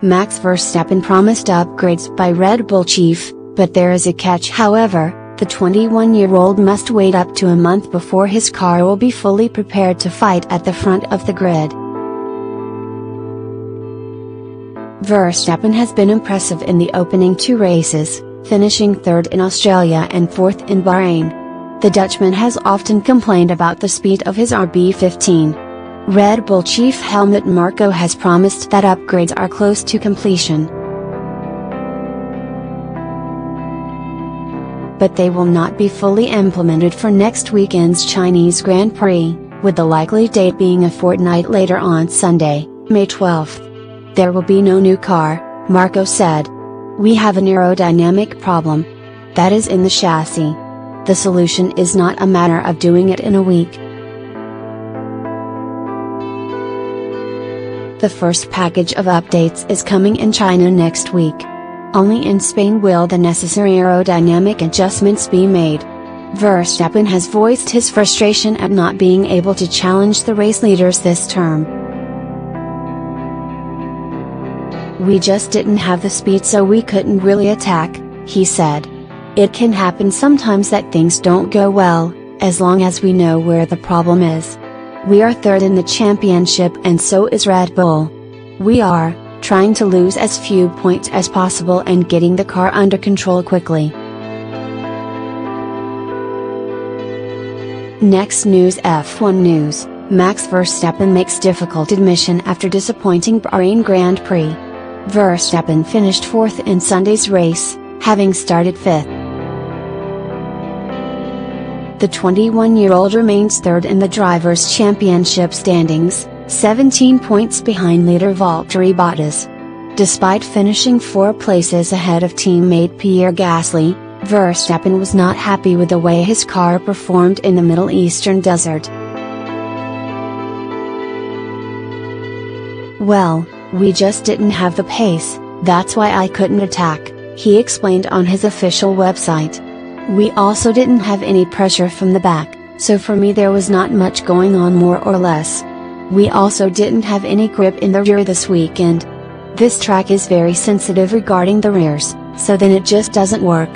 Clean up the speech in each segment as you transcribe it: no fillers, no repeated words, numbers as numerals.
Max Verstappen promised upgrades by Red Bull chief, but there is a catch. However, the 21-year-old must wait up to a month before his car will be fully prepared to fight at the front of the grid. Verstappen has been impressive in the opening two races, finishing third in Australia and fourth in Bahrain. The Dutchman has often complained about the speed of his RB15. Red Bull chief Helmut Marko has promised that upgrades are close to completion. But they will not be fully implemented for next weekend's Chinese Grand Prix, with the likely date being a fortnight later on Sunday, May 12th. There will be no new car, Marko said. We have an aerodynamic problem. That is in the chassis. The solution is not a matter of doing it in a week. The first package of updates is coming in China next week. Only in Spain will the necessary aerodynamic adjustments be made. Verstappen has voiced his frustration at not being able to challenge the race leaders this term. We just didn't have the speed, so we couldn't really attack, he said. It can happen sometimes that things don't go well, as long as we know where the problem is. We are third in the championship and so is Red Bull. We are trying to lose as few points as possible and getting the car under control quickly. Next news. F1 news. Max Verstappen makes difficult admission after disappointing Bahrain Grand Prix. Verstappen finished fourth in Sunday's race, having started fifth. The 21-year-old remains third in the Drivers' Championship standings, 17 points behind leader Valtteri Bottas. Despite finishing 4 places ahead of teammate Pierre Gasly, Verstappen was not happy with the way his car performed in the Middle Eastern desert. Well, we just didn't have the pace, that's why I couldn't attack, he explained on his official website. We also didn't have any pressure from the back, so for me there was not much going on, more or less. We also didn't have any grip in the rear this weekend. This track is very sensitive regarding the rears, so then it just doesn't work.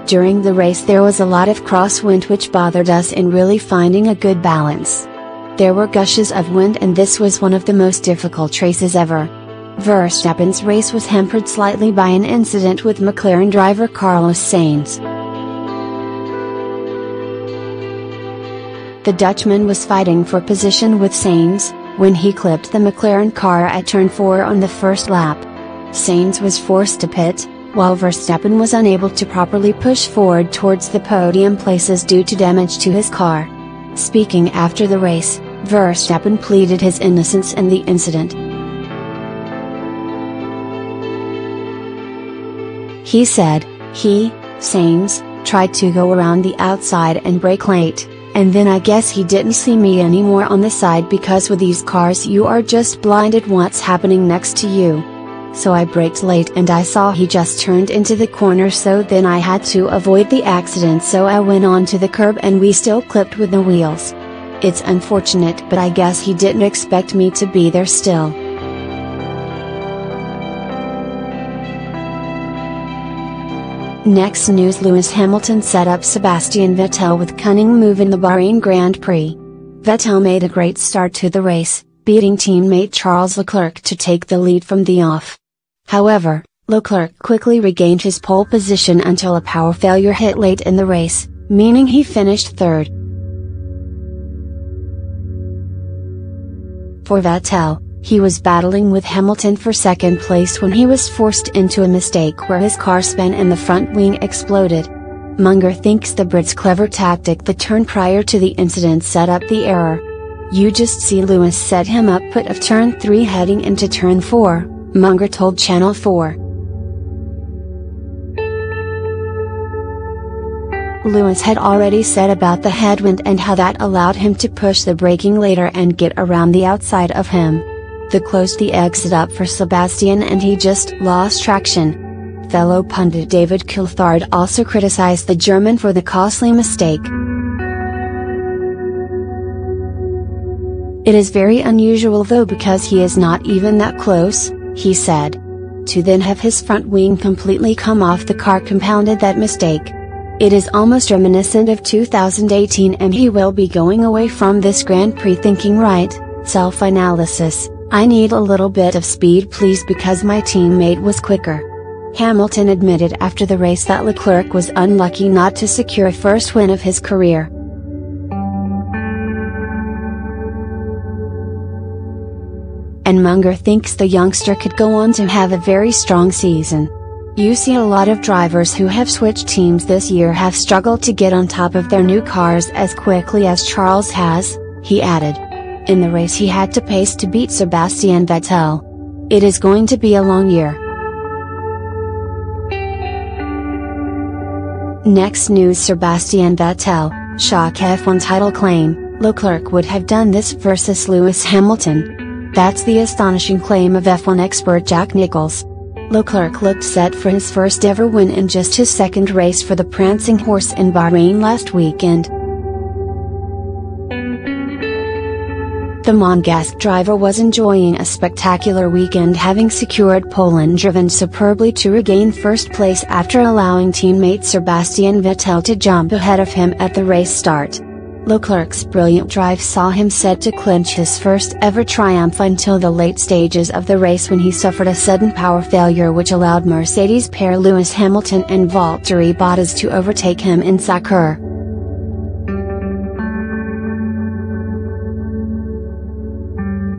During the race there was a lot of crosswind which bothered us in really finding a good balance. There were gushes of wind and this was one of the most difficult races ever. Verstappen's race was hampered slightly by an incident with McLaren driver Carlos Sainz. The Dutchman was fighting for position with Sainz, when he clipped the McLaren car at turn 4 on the first lap. Sainz was forced to pit, while Verstappen was unable to properly push forward towards the podium places due to damage to his car. Speaking after the race, Verstappen pleaded his innocence in the incident. He said, Sainz, tried to go around the outside and brake late, and then I guess he didn't see me anymore on the side because with these cars you are just blinded what's happening next to you. So I braked late and I saw he just turned into the corner, so then I had to avoid the accident, so I went on to the curb and we still clipped with the wheels. It's unfortunate, but I guess he didn't expect me to be there still. Next news. Lewis Hamilton set up Sebastian Vettel with cunning move in the Bahrain Grand Prix. Vettel made a great start to the race, beating teammate Charles Leclerc to take the lead from the off. However, Leclerc quickly regained his pole position until a power failure hit late in the race, meaning he finished third. For Vettel, he was battling with Hamilton for second place when he was forced into a mistake where his car spun and the front wing exploded. Munger thinks the Brit's clever tactic the turn prior to the incident set up the error. You just see Lewis set him up put of turn 3 heading into turn 4, Munger told Channel 4. Lewis had already said about the headwind and how that allowed him to push the braking later and get around the outside of him. That closed the exit up for Sebastian and he just lost traction. Fellow pundit David Coulthard also criticized the German for the costly mistake. "It is very unusual though because he is not even that close," he said. To then have his front wing completely come off the car compounded that mistake. It is almost reminiscent of 2018 and he will be going away from this Grand Prix thinking, right, self-analysis, I need a little bit of speed please because my teammate was quicker. Hamilton admitted after the race that Leclerc was unlucky not to secure a first win of his career. And Munger thinks the youngster could go on to have a very strong season. "You see a lot of drivers who have switched teams this year have struggled to get on top of their new cars as quickly as Charles has," he added. In the race he had to pace to beat Sebastian Vettel. It is going to be a long year. Next news: Sebastian Vettel, shock F1 title claim, Leclerc would have done this versus Lewis Hamilton. That's the astonishing claim of F1 expert Jack Nicholls. Leclerc looked set for his first ever win in just his second race for the prancing horse in Bahrain last weekend. The Monegasque driver was enjoying a spectacular weekend, having secured pole and driven superbly to regain first place after allowing teammate Sebastian Vettel to jump ahead of him at the race start. Leclerc's brilliant drive saw him set to clinch his first ever triumph until the late stages of the race when he suffered a sudden power failure which allowed Mercedes pair Lewis Hamilton and Valtteri Bottas to overtake him in Sakir.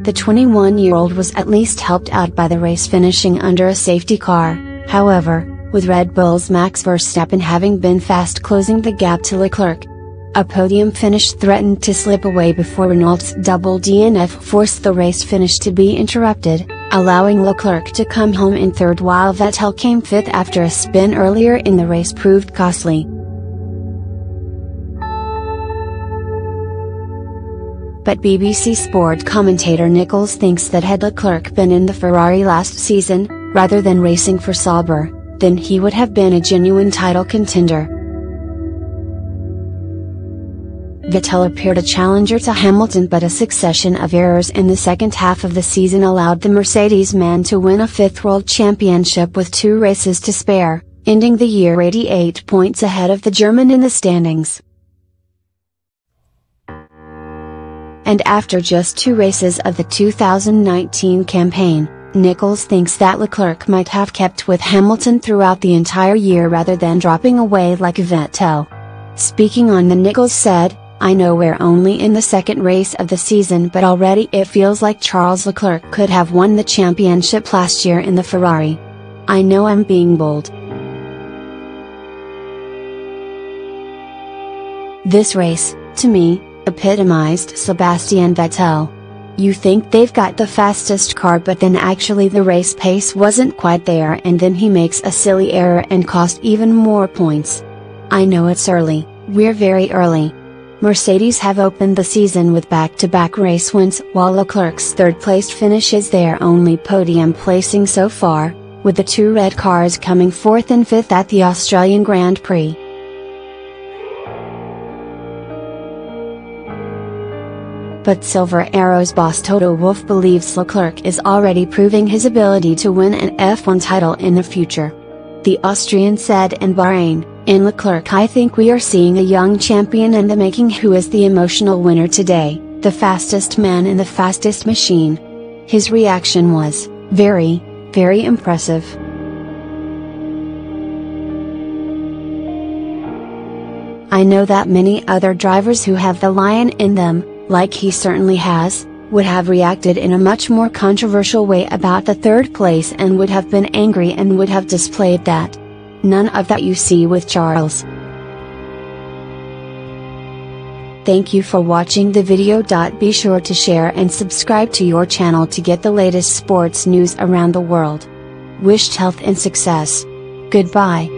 The 21-year-old was at least helped out by the race finishing under a safety car, however, with Red Bull's Max Verstappen having been fast closing the gap to Leclerc. A podium finish threatened to slip away before Renault's double DNF forced the race finish to be interrupted, allowing Leclerc to come home in third while Vettel came fifth after a spin earlier in the race proved costly. But BBC Sport commentator Nicholls thinks that had Leclerc been in the Ferrari last season, rather than racing for Sauber, then he would have been a genuine title contender. Vettel appeared a challenger to Hamilton, but a succession of errors in the second half of the season allowed the Mercedes man to win a fifth world championship with 2 races to spare, ending the year 88 points ahead of the German in the standings. And after just 2 races of the 2019 campaign, Nicholls thinks that Leclerc might have kept with Hamilton throughout the entire year rather than dropping away like Vettel. Speaking on the Nicholls said, "I know we're only in the second race of the season, but already it feels like Charles Leclerc could have won the championship last year in the Ferrari. I know I'm being bold. This race, to me, epitomized Sebastian Vettel. You think they've got the fastest car, but then actually the race pace wasn't quite there, and then he makes a silly error and cost even more points. I know it's early, we're very early. Mercedes have opened the season with back-to-back race wins, while Leclerc's third-placed finish is their only podium placing so far, with the 2 red cars coming 4th and 5th at the Australian Grand Prix. But Silver Arrow's boss Toto Wolff believes Leclerc is already proving his ability to win an F1 title in the future. The Austrian said in Bahrain, "In Leclerc I think we are seeing a young champion in the making who is the emotional winner today, the fastest man in the fastest machine." His reaction was, very, very impressive. I know that many other drivers who have the lion in them, like he certainly has, would have reacted in a much more controversial way about the third place and would have been angry and would have displayed that. None of that you see with Charles. Thank you for watching the video. Be sure to share and subscribe to your channel to get the latest sports news around the world. Wished health and success. Goodbye.